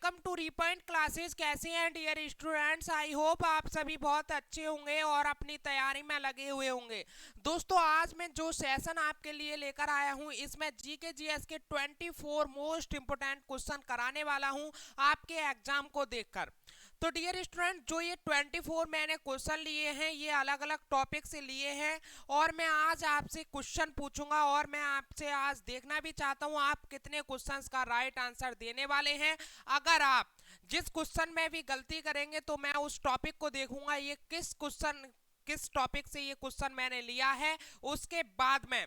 Welcome to रीपॉइंट classes. कैसे हैं dear students? I hope आप सभी बहुत अच्छे होंगे और अपनी तैयारी में लगे हुए होंगे। दोस्तों, आज मैं जो सेशन आपके लिए लेकर आया हूं, इसमें जीके जीएस के 24 मोस्ट इंपोर्टेंट क्वेश्चन कराने वाला हूं आपके एग्जाम को देखकर। तो डियर स्टूडेंट, जो ये 24 मैंने क्वेश्चन लिए हैं, ये अलग अलग टॉपिक से लिए हैं और मैं आज आपसे क्वेश्चन पूछूंगा और मैं आपसे आज देखना भी चाहता हूं आप कितने क्वेश्चंस का राइट आंसर देने वाले हैं। अगर आप जिस क्वेश्चन में भी गलती करेंगे तो मैं उस टॉपिक को देखूंगा ये किस टॉपिक से ये क्वेश्चन मैंने लिया है। उसके बाद में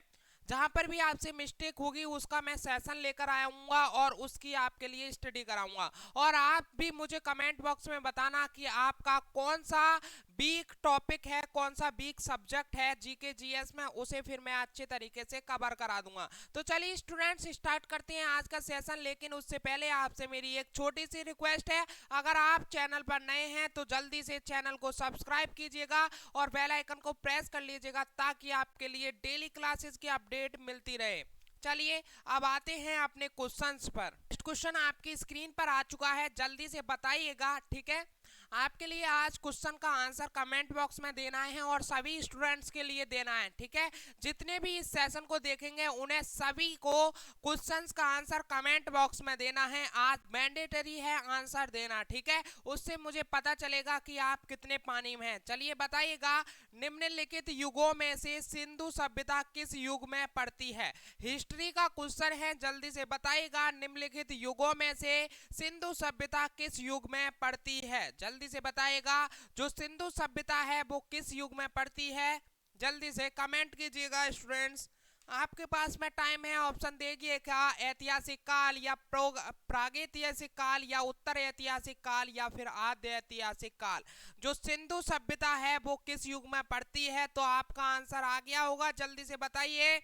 जहां पर भी आपसे मिस्टेक होगी उसका मैं सेशन लेकर आऊंगा और उसकी आपके लिए स्टडी कराऊंगा। और आप भी मुझे कमेंट बॉक्स में बताना कि आपका कौन सा वीक टॉपिक है, कौन सा वीक सब्जेक्ट है जीके जीएस में, उसे फिर मैं अच्छे तरीके से कवर करा दूंगा। तो चलिए स्टूडेंट्स, स्टार्ट करते हैं आज का सेशन। लेकिन उससे पहले आपसे मेरी एक छोटी सी रिक्वेस्ट है, अगर आप चैनल पर नए हैं तो जल्दी से चैनल को सब्सक्राइब कीजिएगा और बेल आइकन को प्रेस कर लीजिएगा ताकि आपके लिए डेली क्लासेस की अपडेट मिलती रहे। चलिए अब आते हैं अपने क्वेश्चंस पर। क्वेश्चन आपकी स्क्रीन पर आ चुका है, जल्दी से बताइएगा। ठीक है, आपके लिए आज क्वेश्चन का आंसर कमेंट बॉक्स में देना है और सभी स्टूडेंट्स के लिए देना है। ठीक है, जितने भी इस सेशन को देखेंगे उन्हें सभी को क्वेश्चंस का आंसर कमेंट बॉक्स में देना है। आज मैंडेटरी है आंसर देना। ठीक है, उससे मुझे पता चलेगा कि आप कितने पानी में हैं। चलिए बताइएगा, निम्नलिखित युगों में से सिंधु सभ्यता किस युग में पड़ती है? हिस्ट्री का क्वेश्चन है, जल्दी से बताइएगा, निम्नलिखित युगों में से सिंधु सभ्यता किस युग में पड़ती है? जल्दी से बताइएगा, जो सिंधु सभ्यता है वो किस युग में पड़ती है? जल्दी से कमेंट कीजिएगा स्टूडेंट्स, आपके पास में टाइम है। ऑप्शन देखिएगा, ऐतिहासिक काल या प्रागैतिहासिक काल या उत्तर ऐतिहासिक काल या फिर आद्य ऐतिहासिक काल। जो सिंधु सभ्यता है वो किस युग में पड़ती है? तो आपका आंसर आ गया होगा, जल्दी से बताइए।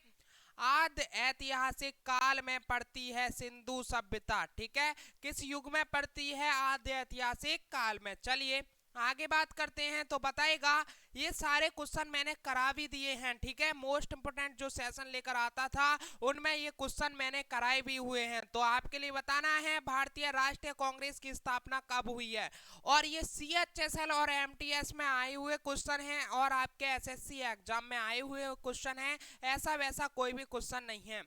आद्य ऐतिहासिक काल में पड़ती है सिंधु सभ्यता। ठीक है, किस युग में पड़ती है? आद्य ऐतिहासिक काल में। चलिए आगे बात करते हैं, तो बताएगा, ये सारे क्वेश्चन मैंने करा भी दिए हैं। ठीक है, मोस्ट इंपोर्टेंट जो सेशन लेकर आता था उनमें ये क्वेश्चन मैंने कराए भी हुए हैं। तो आपके लिए बताना है, भारतीय राष्ट्रीय कांग्रेस की स्थापना कब हुई है? और ये CHSL और MTS में आए हुए क्वेश्चन हैं और आपके SSC एग्जाम में आए हुए क्वेश्चन हैं, ऐसा वैसा कोई भी क्वेश्चन नहीं है।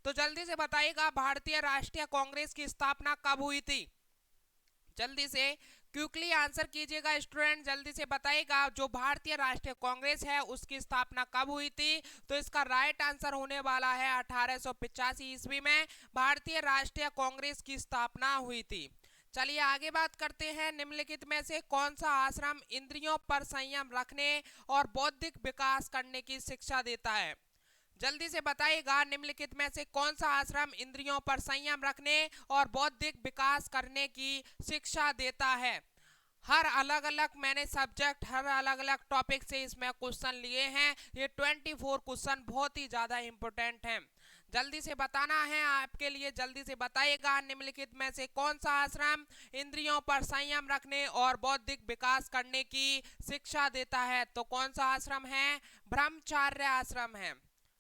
तो जल्दी से बताइएगा, भारतीय राष्ट्रीय कांग्रेस की स्थापना कब हुई थी? जल्दी से क्विकली आंसर कीजिएगा स्टूडेंट, जल्दी से बताइएगा, जो भारतीय राष्ट्रीय कांग्रेस है उसकी स्थापना कब हुई थी? तो इसका राइट आंसर होने वाला है 1885 ईस्वी में भारतीय राष्ट्रीय कांग्रेस की स्थापना हुई थी। चलिए आगे बात करते हैं, निम्नलिखित में से कौन सा आश्रम इंद्रियों पर संयम रखने और बौद्धिक विकास करने की शिक्षा देता है? जल्दी से बताइएगा, निम्नलिखित में से कौन सा आश्रम इंद्रियों पर संयम रखने और बौद्धिक विकास करने की शिक्षा देता है? हर अलग अलग मैंने सब्जेक्ट, हर अलग अलग टॉपिक से इसमें क्वेश्चन लिए हैं। ये 24 क्वेश्चन बहुत ही ज्यादा इंपॉर्टेंट हैं, जल्दी से बताना है आपके लिए। जल्दी से बताइएगा, निम्नलिखित में से कौन सा आश्रम इंद्रियों पर संयम रखने और बौद्धिक विकास करने की शिक्षा देता है? तो कौन सा आश्रम है? ब्रह्मचार्य आश्रम है।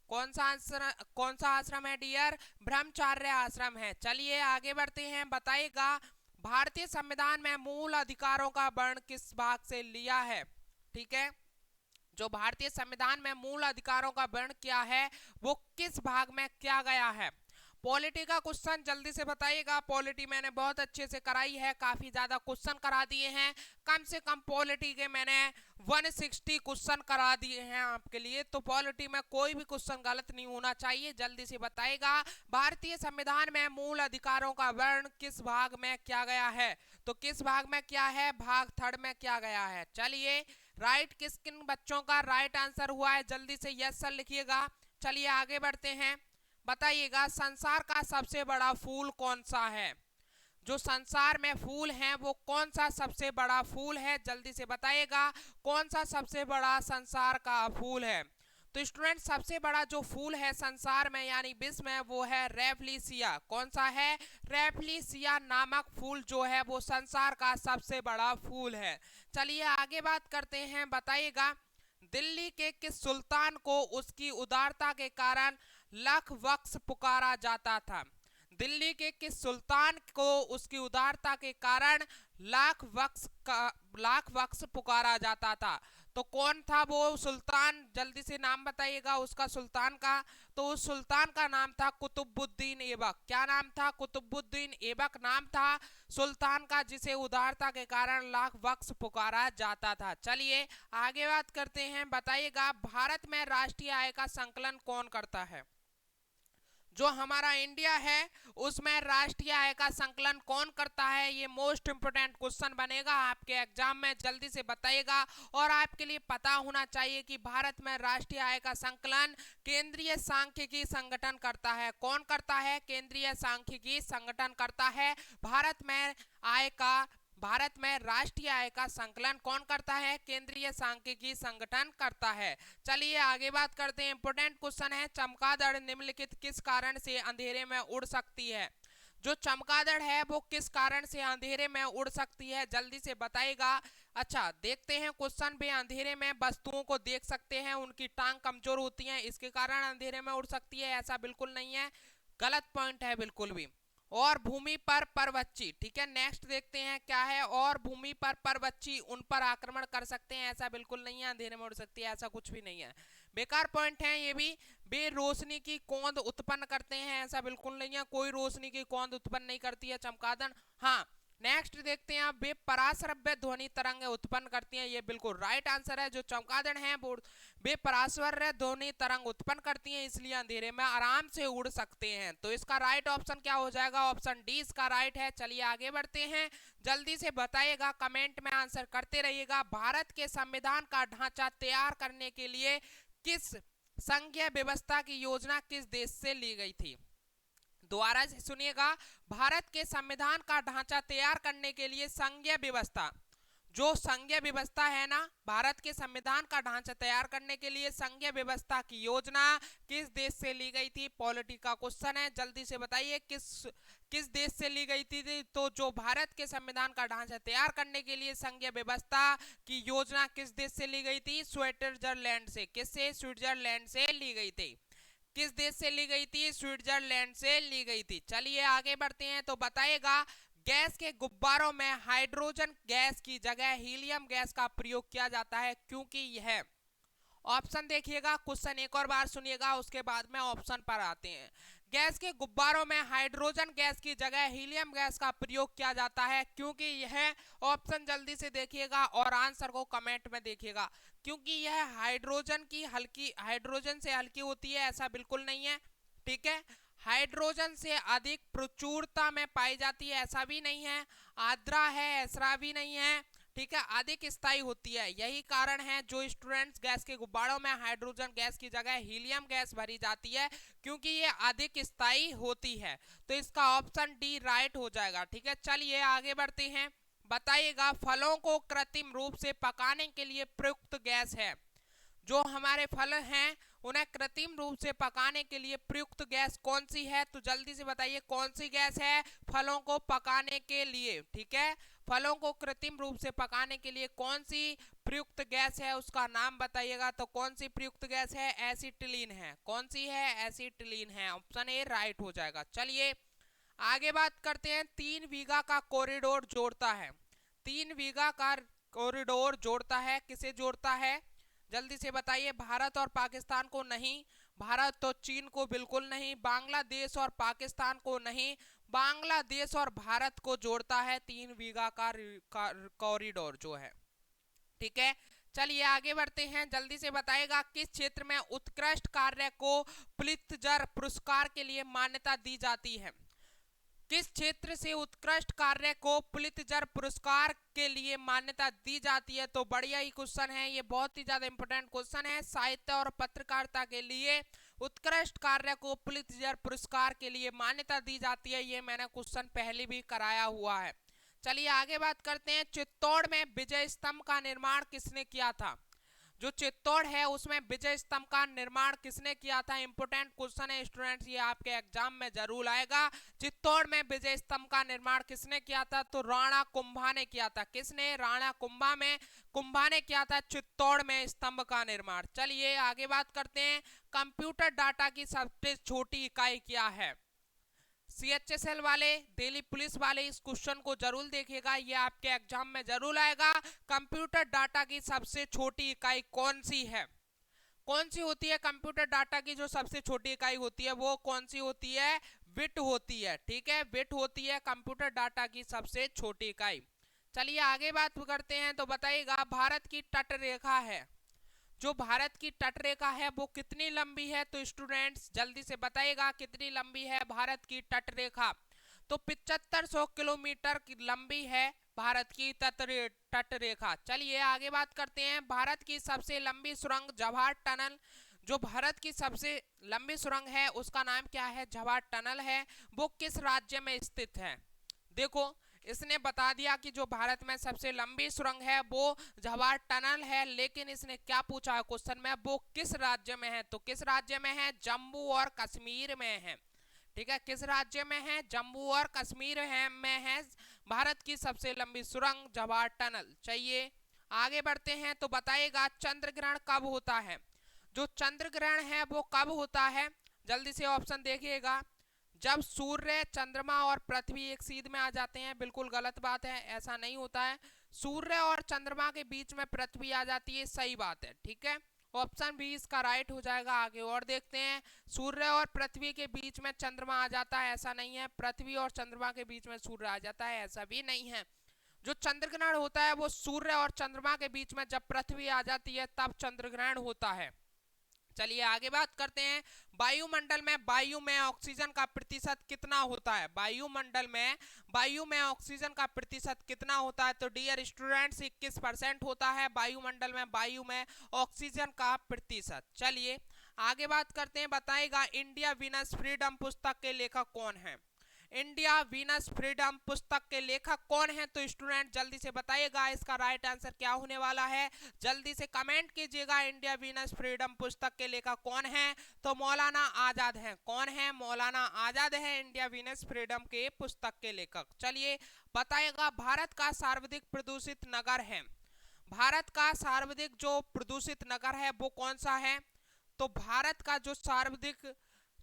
कौन सा आश्रम है डियर? ब्रह्मचार्य आश्रम है। चलिए आगे बढ़ते हैं, बताइएगा, भारतीय संविधान में मूल अधिकारों का वर्ण किस भाग से लिया है? ठीक है, जो भारतीय संविधान में मूल अधिकारों का वर्ण क्या है वो किस भाग में किया गया है? पॉलिटी का क्वेश्चन, जल्दी से बताइएगा। पॉलिटी मैंने बहुत अच्छे से कराई है, काफी ज्यादा क्वेश्चन करा दिए हैं। कम से कम पॉलिटी के मैंने 160 क्वेश्चन करा दिए हैं आपके लिए, तो पॉलिटी में कोई भी क्वेश्चन गलत नहीं होना चाहिए। जल्दी से बताइएगा, भारतीय संविधान में मूल अधिकारों का वर्ण किस भाग में किया गया है? तो किस भाग में क्या है? भाग 3 में किया गया है। चलिए राइट किस किन बच्चों का राइट आंसर हुआ है? जल्दी से यस सर लिखिएगा। चलिए आगे बढ़ते हैं, बताइएगा, संसार का सबसे बड़ा फूल कौन सा है? जो संसार में फूल हैं वो कौन सा सबसे बड़ा फूल है? जल्दी से बताइएगा, कौन सा सबसे बड़ा संसार का फूल है? तो स्टूडेंट, सबसे बड़ा जो फूल है संसार में यानी विश्व में वो है रेफलिसिया। कौन सा है? रेफलिसिया नामक फूल जो है वो संसार का सबसे बड़ा फूल है। चलिए आगे बात करते हैं, बताइएगा, दिल्ली के किस सुल्तान को उसकी उदारता के कारण लख बख्श पुकारा जाता था? दिल्ली के किस सुल्तान को उसकी उदारता के कारण लाख वक्स पुकारा जाता था? तो कौन था वो सुल्तान, जल्दी से नाम बताइएगा उसका सुल्तान का। तो उस सुल्तान का नाम था कुतुबुद्दीन ऐबक। क्या नाम था? कुतुबुद्दीन ऐबक नाम था सुल्तान का, जिसे उदारता के कारण लाख वक्स पुकारा जाता था। चलिए आगे बात करते हैं। बताइएगा भारत में राष्ट्रीय आय का संकलन कौन करता है? जो हमारा इंडिया है उसमें राष्ट्रीय आय का संकलन कौन करता है? ये मोस्ट इंपोर्टेंट क्वेश्चन बनेगा आपके एग्जाम में, जल्दी से बताइएगा। और आपके लिए पता होना चाहिए कि भारत में राष्ट्रीय आय का संकलन केंद्रीय सांख्यिकी संगठन करता है। कौन करता है? केंद्रीय सांख्यिकी संगठन करता है। भारत में राष्ट्रीय आय का संकलन कौन करता है? केंद्रीय सांख्यिकी संगठन करता है। चलिए आगे बात करते हैं। इंपोर्टेंट क्वेश्चन है, चमगादड़ निम्नलिखित किस कारण से अंधेरे में उड़ सकती है? जो चमगादड़ है वो किस कारण से अंधेरे में उड़ सकती है? जल्दी से बताइएगा। अच्छा देखते हैं क्वेश्चन भी। अंधेरे में वस्तुओं को देख सकते हैं, उनकी टांग कमजोर होती है, इसके कारण अंधेरे में उड़ सकती है? ऐसा बिल्कुल नहीं है, गलत पॉइंट है बिल्कुल भी। और भूमि पर परवच्ची, ठीक है। नेक्स्ट देखते हैं क्या है। और भूमि पर परवच्ची उन पर आक्रमण कर सकते हैं? ऐसा बिल्कुल नहीं है, अंधेरे में उड़ सकती है, ऐसा कुछ भी नहीं है, बेकार पॉइंट है ये भी। बे रोशनी की कौंध उत्पन्न करते हैं? ऐसा बिल्कुल नहीं है, कोई रोशनी की कौंध उत्पन्न नहीं करती है चमगादड़। हाँ नेक्स्ट देखते हैं। वे पराश्रव्य ध्वनि तरंग उत्पन्न करती हैं, ये बिल्कुल राइट आंसर है। जो चमगादड़ हैं वो वे पराश्रव्य ध्वनि तरंग उत्पन्न करती हैं, इसलिए अंधेरे में आराम से उड़ सकते हैं। तो इसका राइट ऑप्शन क्या हो जाएगा? ऑप्शन डी इसका राइट है। चलिए आगे बढ़ते हैं, जल्दी से बताइएगा, कमेंट में आंसर करते रहिएगा। भारत के संविधान का ढांचा तैयार करने के लिए किस संघीय व्यवस्था की योजना किस देश से ली गई थी? दोबारा से सुनिएगा। भारत के संविधान का ढांचा तैयार करने के लिए संघीय व्यवस्था, जो संघीय व्यवस्था है ना, भारत के संविधान का ढांचा तैयार करने के लिए संघीय व्यवस्था की योजना किस देश से ली गई थी? पॉलिटी का क्वेश्चन है, जल्दी से बताइए किस देश से ली गई थी? तो जो भारत के संविधान का ढांचा तैयार करने के लिए संघीय व्यवस्था की योजना किस देश से ली गई थी? स्विट्जरलैंड से। किससे? स्विट्जरलैंड से ली गई थी। किस देश से ली गई थी? स्विट्जरलैंड से ली गई थी। चलिए आगे बढ़ते हैं। तो बताइएगा गैस के गुब्बारों में हाइड्रोजन गैस की जगह हीलियम गैस का प्रयोग किया जाता है, क्योंकि यह, ऑप्शन देखिएगा, क्वेश्चन एक और बार सुनिएगा उसके बाद में ऑप्शन पर आते हैं। गैस के गुब्बारों में हाइड्रोजन गैस की जगह हीलियम गैस का प्रयोग किया जाता है, क्योंकि यह, ऑप्शन जल्दी से देखिएगा और आंसर को कमेंट में देखिएगा। क्योंकि यह हाइड्रोजन से हल्की होती है? ऐसा बिल्कुल नहीं है, ठीक है। हाइड्रोजन से अधिक प्रचुरता में पाई जाती है? ऐसा भी नहीं है। आर्द्रा है? ऐसा भी नहीं है, ठीक है। अधिक स्थायी होती है, यही कारण है जो स्टूडेंट्स गैस के गुब्बारों में हाइड्रोजन गैस की जगह हीलियम गैस भरी जाती है, क्योंकि ये अधिक स्थायी होती है। तो इसका ऑप्शन डी राइट हो जाएगा, ठीक है। चलिए आगे बढ़ते हैं। बताइएगा फलों को कृत्रिम रूप से पकाने के लिए प्रयुक्त गैस है, जो हमारे फल हैं उन्हें कृत्रिम रूप से पकाने के लिए प्रयुक्त गैस कौन सी है? तो जल्दी से बताइए कौन सी गैस है फलों को पकाने के लिए, ठीक है। फलों को कृत्रिम रूप से पकाने के लिए कौन सी प्रयुक्त गैस है, उसका नाम बताइएगा। तो कौन सी प्रयुक्त गैस है? एसिटिलीन है। कौन सी है? एसिटिलीन है, ऑप्शन ए राइट हो जाएगा। चलिए आगे बात करते हैं। 3 बीघा का कॉरिडोर जोड़ता है, 3 बीघा का कॉरिडोर जोड़ता है, किसे जोड़ता है? जल्दी से बताइए। भारत और पाकिस्तान को नहीं, भारत तो चीन को बिल्कुल नहीं, बांग्लादेश और पाकिस्तान को नहीं, बांग्लादेश और भारत को जोड़ता है 3 बीघा का कॉरिडोर जो है, ठीक है। चलिए आगे बढ़ते हैं, जल्दी से बताएगा किस क्षेत्र में उत्कृष्ट कार्य को पुलित्जर पुरस्कार के लिए मान्यता दी जाती है? किस क्षेत्र से उत्कृष्ट कार्य को पुलित्जर पुरस्कार के लिए मान्यता दी जाती है? तो बढ़िया ही क्वेश्चन है, ये बहुत ही ज्यादा इंपॉर्टेंट क्वेश्चन है। साहित्य और पत्रकारिता के लिए उत्कृष्ट कार्य को पुलित्जर पुरस्कार के लिए मान्यता दी जाती है, ये मैंने क्वेश्चन पहले भी कराया हुआ है। चलिए आगे बात करते हैं। चित्तौड़ में विजय स्तंभ का निर्माण किसने किया था? जो चित्तौड़ है उसमें विजय स्तंभ का निर्माण किसने किया था? इंपोर्टेंट क्वेश्चन है स्टूडेंट्स, ये आपके एग्जाम में जरूर आएगा। चित्तौड़ में विजय स्तंभ का निर्माण किसने किया था? तो राणा कुंभा ने किया था। किसने? राणा कुंभा ने किया था चित्तौड़ में स्तंभ का निर्माण। चलिए आगे बात करते हैं। कंप्यूटर डाटा की सबसे छोटी इकाई क्या है? CHSL वाले, दिल्ली पुलिस वाले इस क्वेश्चन को जरूर देखिएगा, ये आपके एग्जाम में जरूर आएगा। कंप्यूटर डाटा की सबसे छोटी इकाई कौन सी है? कौन सी होती है कंप्यूटर डाटा की जो सबसे छोटी इकाई होती है, वो कौन सी होती है? बिट होती है। ठीक है, बिट होती है कंप्यूटर डाटा की सबसे छोटी इकाई। चलिए आगे बात करते हैं, तो बताइएगा भारत की तट रेखा है, जो भारत की तट रेखा है वो कितनी लंबी है? तो स्टूडेंट्स जल्दी से बताइएगा कितनी लंबी है भारत की तट रेखा। तो 7500 किलोमीटर की लंबी है भारत की तट रेखा। चलिए आगे बात करते हैं, भारत की सबसे लंबी सुरंग जवाहर टनल, जो भारत की सबसे लंबी सुरंग है उसका नाम क्या है? जवाहर टनल है। वो किस राज्य में स्थित है? देखो इसने बता दिया कि जो भारत में सबसे लंबी सुरंग है वो जवाहर टनल है, लेकिन इसने क्या पूछा है क्वेश्चन में, वो किस राज्य में है? तो किस राज्य में है? जम्मू और कश्मीर में है। ठीक है, किस राज्य में है? जम्मू और कश्मीर में है भारत की सबसे लंबी सुरंग जवाहर टनल। चाहिए आगे बढ़ते हैं, तो बताइएगा चंद्र ग्रहण कब होता है? जो चंद्र ग्रहण है वो कब होता है? जल्दी से ऑप्शन देखिएगा। जब सूर्य, चंद्रमा और पृथ्वी एक सीध में आ जाते हैं। बिल्कुल गलत बात है, ऐसा नहीं होता है। सूर्य और चंद्रमा के बीच में पृथ्वी आ जाती है, सही बात है। ठीक है, ऑप्शन बी इसका राइट हो जाएगा। आगे और देखते हैं, सूर्य और पृथ्वी के बीच में चंद्रमा आ जाता है, ऐसा नहीं है। पृथ्वी और चंद्रमा के बीच में सूर्य आ जाता है, ऐसा भी नहीं है। जो चंद्र ग्रहण होता है वो सूर्य और चंद्रमा के बीच में जब पृथ्वी आ जाती है तब चंद्र ग्रहण होता है। चलिए आगे बात करते हैं, वायुमंडल में वायु में ऑक्सीजन का प्रतिशत कितना होता है? वायुमंडल में वायु में ऑक्सीजन का प्रतिशत कितना होता है? तो डियर स्टूडेंट्स 21% होता है वायुमंडल में वायु में ऑक्सीजन का प्रतिशत। चलिए आगे बात करते हैं, बताएगा इंडिया वीनस फ्रीडम पुस्तक के लेखक कौन है? इंडिया वीनस फ्रीडम पुस्तक के लेखक कौन है? तो स्टूडेंट जल्दी से बताइएगा इसका राइट आंसर क्या होने वाला है, जल्दी से कमेंट कीजिएगा। इंडिया वीनस फ्रीडम पुस्तक के लेखक कौन है? तो मौलाना आजाद है। कौन है? मौलाना आजाद है इंडिया वीनस फ्रीडम के पुस्तक के लेखक। चलिए बताइएगा भारत का सर्वाधिक प्रदूषित नगर है, भारत का सर्वाधिक जो प्रदूषित नगर है वो कौन सा है? तो भारत का जो सर्वाधिक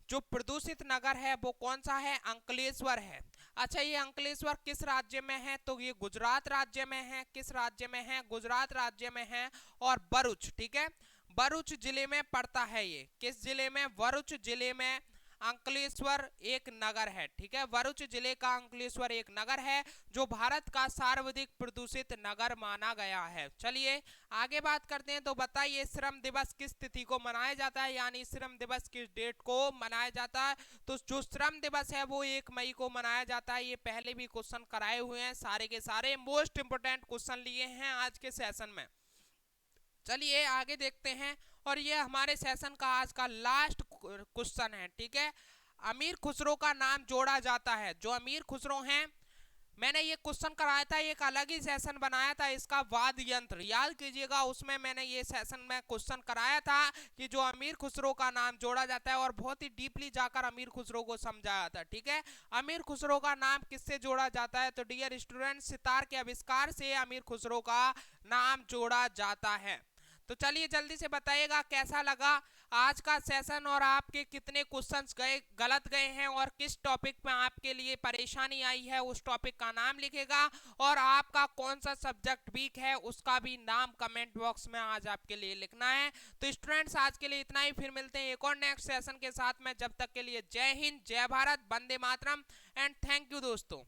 जो प्रदूषित नगर है वो कौन सा है? अंकलेश्वर है। अच्छा, ये अंकलेश्वर किस राज्य में है? तो ये गुजरात राज्य में है। किस राज्य में है? गुजरात राज्य में है। और भरूच, ठीक है, भरूच जिले में पड़ता है ये। किस जिले में? भरूच जिले में अंकलेश्वर एक नगर है। ठीक है, भरूच जिले का अंकलेश्वर एक नगर है जो भारत का सर्वाधिक प्रदूषित नगर माना गया है। चलिए आगे बात करते हैं, तो बताइए श्रम दिवस किस तिथि को मनाया जाता है, यानी श्रम दिवस किस डेट को मनाया जाता है? तो जो श्रम दिवस है वो 1 मई को मनाया जाता है। ये पहले भी क्वेश्चन कराए हुए हैं, सारे के सारे मोस्ट इंपोर्टेंट क्वेश्चन लिए हैं आज के सेशन में। चलिए आगे देखते हैं, और ये हमारे सेशन का आज का लास्ट क्वेश्चन है। ठीक है, अमीर खुसरो का नाम जोड़ा जाता है, जो अमीर खुसरो हैं, मैंने ये क्वेश्चन कराया था, एक अलग ही सेशन बनाया था इसका, वाद्य यंत्र, याद कीजिएगा, उसमें मैंने ये सेशन में क्वेश्चन कराया था कि जो अमीर खुसरो का नाम जोड़ा जाता है, और बहुत ही डीपली जाकर अमीर खुसरो को समझाया था। ठीक है, अमीर खुसरो का नाम किससे जोड़ा जाता है? तो डियर स्टूडेंट सितार के आविष्कार से अमीर खुसरो का नाम जोड़ा जाता है। तो चलिए जल्दी से बताइएगा कैसा लगा आज का सेशन, और आपके कितने क्वेश्चंस गलत गए हैं, और किस टॉपिक में आपके लिए परेशानी आई है उस टॉपिक का नाम लिखेगा, और आपका कौन सा सब्जेक्ट वीक है उसका भी नाम कमेंट बॉक्स में आज आपके लिए लिखना है। तो स्टूडेंट्स आज के लिए इतना ही, फिर मिलते हैं एक और नेक्स्ट सेशन के साथ में। जब तक के लिए जय हिंद, जय Bharat, Vande Mataram and thank you दोस्तों।